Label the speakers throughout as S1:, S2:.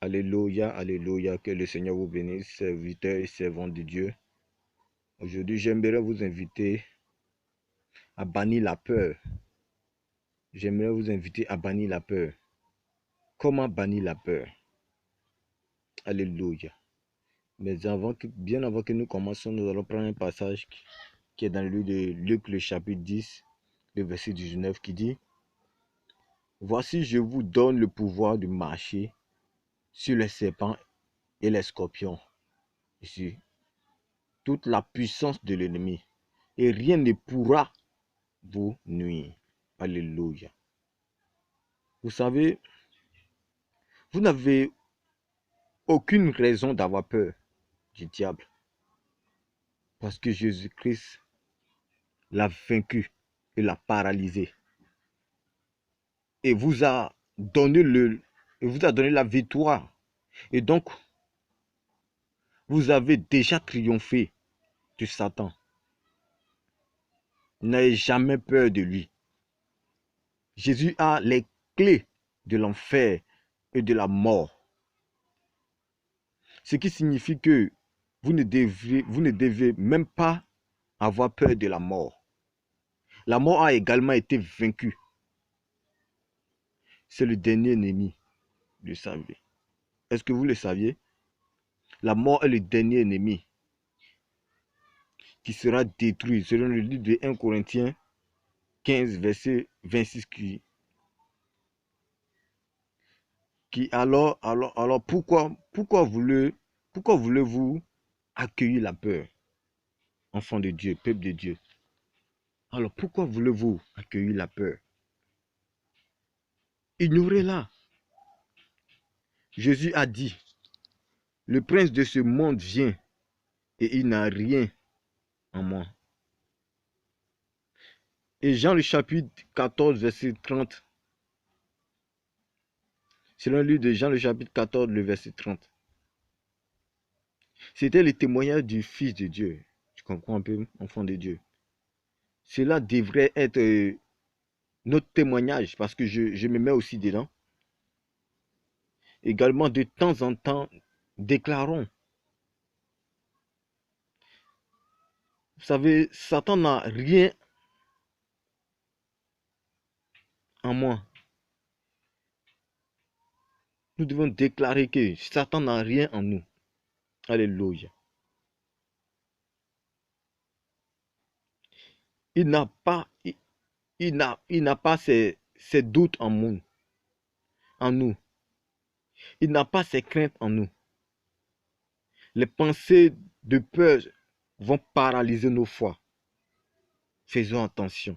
S1: Alléluia, alléluia, que le Seigneur vous bénisse, serviteurs et servantes de Dieu. Aujourd'hui, j'aimerais vous inviter à bannir la peur. J'aimerais vous inviter à bannir la peur. Comment bannir la peur? Alléluia. Mais bien avant que nous commencions, nous allons prendre un passage qui est dans le livre de Luc, le chapitre 10, le verset 19, qui dit: Voici, je vous donne le pouvoir de marcher sur les serpents et les scorpions, sur toute la puissance de l'ennemi, et rien ne pourra vous nuire. Alléluia. Vous savez, vous n'avez aucune raison d'avoir peur du diable, parce que Jésus-Christ l'a vaincu et l'a paralysé, et vous a donné la victoire. Et donc, vous avez déjà triomphé de Satan. N'ayez jamais peur de lui. Jésus a les clés de l'enfer et de la mort. Ce qui signifie que vous ne devez même pas avoir peur de la mort. La mort a également été vaincue. C'est le dernier ennemi, vous le savez. Est-ce que vous le saviez? La mort est le dernier ennemi qui sera détruit, selon le livre de 1 Corinthiens 15, verset 26, alors pourquoi voulez-vous accueillir la peur, enfant de Dieu, peuple de Dieu? Alors pourquoi voulez-vous accueillir la peur? Ignorez-la. Jésus a dit: le prince de ce monde vient et il n'a rien en moi. Et Jean le chapitre 14, verset 30. Selon le livre de Jean le chapitre 14, le verset 30. C'était le témoignage du Fils de Dieu. Tu comprends un peu, enfant de Dieu? Cela devrait être notre témoignage, parce que je me mets aussi dedans. Également, de temps en temps, déclarons. Vous savez, Satan n'a rien en moi. Nous devons déclarer que Satan n'a rien en nous. Alléluia. Il n'a pas ses doutes en nous. Il n'a pas ses craintes en nous. Les pensées de peur vont paralyser nos foi. Faisons attention.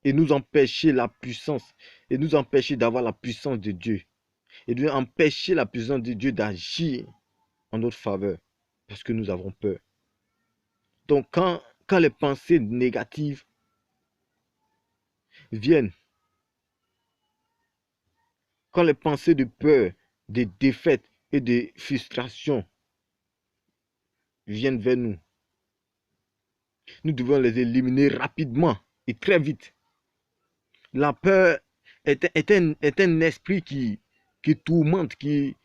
S1: Et nous empêcher la puissance, et nous empêcher d'avoir la puissance de Dieu. Et de empêcher la puissance de Dieu d'agir en notre faveur, parce que nous avons peur. Donc quand les pensées négatives viennent, quand les pensées de peur, de défaite et de frustration viennent vers nous, nous devons les éliminer rapidement et très vite. La peur est un esprit qui tourmente, qui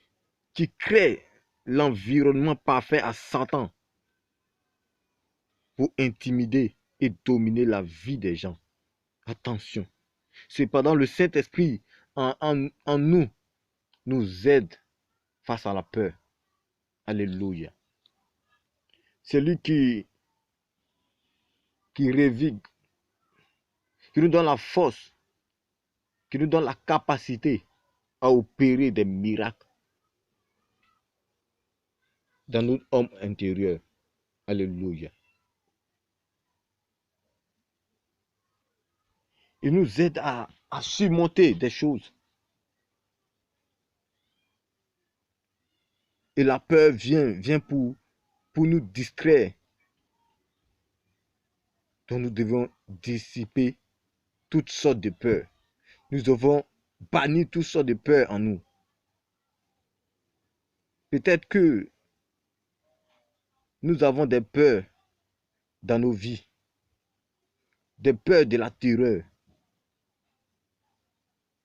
S1: crée l'environnement parfait à Satan pour intimider et dominer la vie des gens. Attention. Cependant, le Saint-Esprit en nous aide face à la peur. Alléluia. C'est lui qui revigue, qui nous donne la force, qui nous donne la capacité à opérer des miracles dans notre homme intérieur. Alléluia. Il nous aide à surmonter des choses. Et la peur vient pour nous distraire. Donc nous devons dissiper toutes sortes de peurs. Nous devons bannir toutes sortes de peurs en nous. Peut-être que nous avons des peurs dans nos vies. Des peurs de la terreur.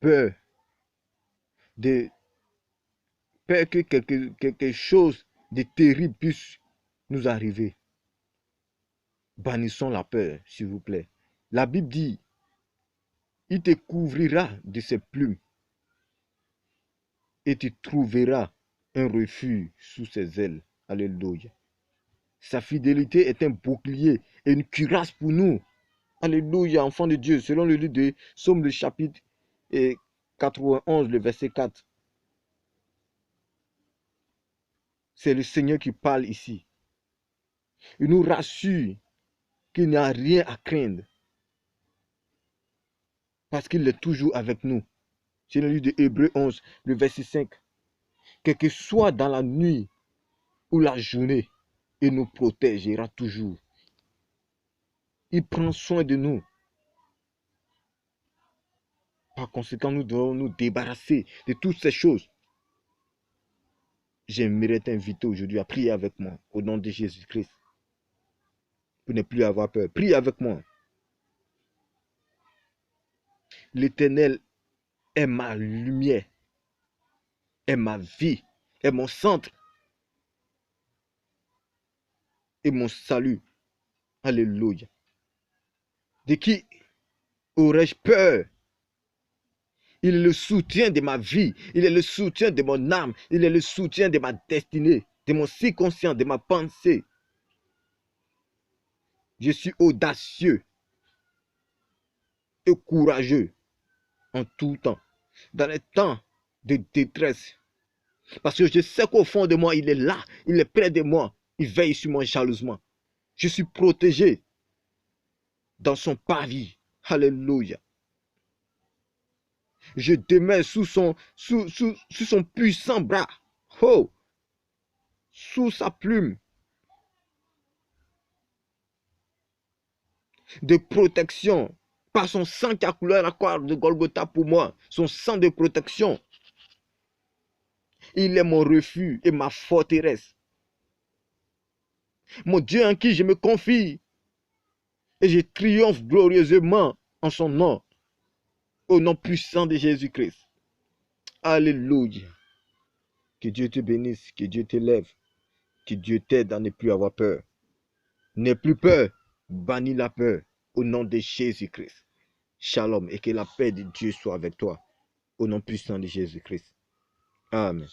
S1: Peur de peur que quelque chose de terrible puisse nous arriver. Bannissons la peur, s'il vous plaît. La Bible dit, il te couvrira de ses plumes et tu trouveras un refuge sous ses ailes. Alléluia. Sa fidélité est un bouclier et une cuirasse pour nous. Alléluia, enfants de Dieu, selon le livre de Psaume, le chapitre 91, le verset 4. C'est le Seigneur qui parle ici. Il nous rassure qu'il n'y a rien à craindre parce qu'il est toujours avec nous. C'est le livre de Hébreux 11, le verset 5. Quel que soit dans la nuit ou la journée, il nous protégera toujours. Il prend soin de nous. Par conséquent, nous devons nous débarrasser de toutes ces choses. J'aimerais t'inviter aujourd'hui à prier avec moi au nom de Jésus-Christ. Pour ne plus avoir peur. Prie avec moi. L'Éternel est ma lumière, est ma vie, est mon centre et mon salut. Alléluia. De qui aurais-je peur? Il est le soutien de ma vie. Il est le soutien de mon âme. Il est le soutien de ma destinée, de mon subconscient, de ma pensée. Je suis audacieux et courageux en tout temps. Dans les temps de détresse. Parce que je sais qu'au fond de moi, il est là. Il est près de moi. Il veille sur moi jalousement. Je suis protégé dans son pavis. Alléluia. Je demeure sous son puissant bras. Oh, sous sa plume de protection. Par son sang qui a coulé à la croix de Golgotha pour moi. Son sang de protection. Il est mon refuge et ma forteresse. Mon Dieu en qui je me confie. Et je triomphe glorieusement en son nom. Au nom puissant de Jésus-Christ. Alléluia. Que Dieu te bénisse, que Dieu t'élève, que Dieu t'aide à ne plus avoir peur. N'aie plus peur, bannis la peur au nom de Jésus-Christ. Shalom et que la paix de Dieu soit avec toi au nom puissant de Jésus-Christ. Amen.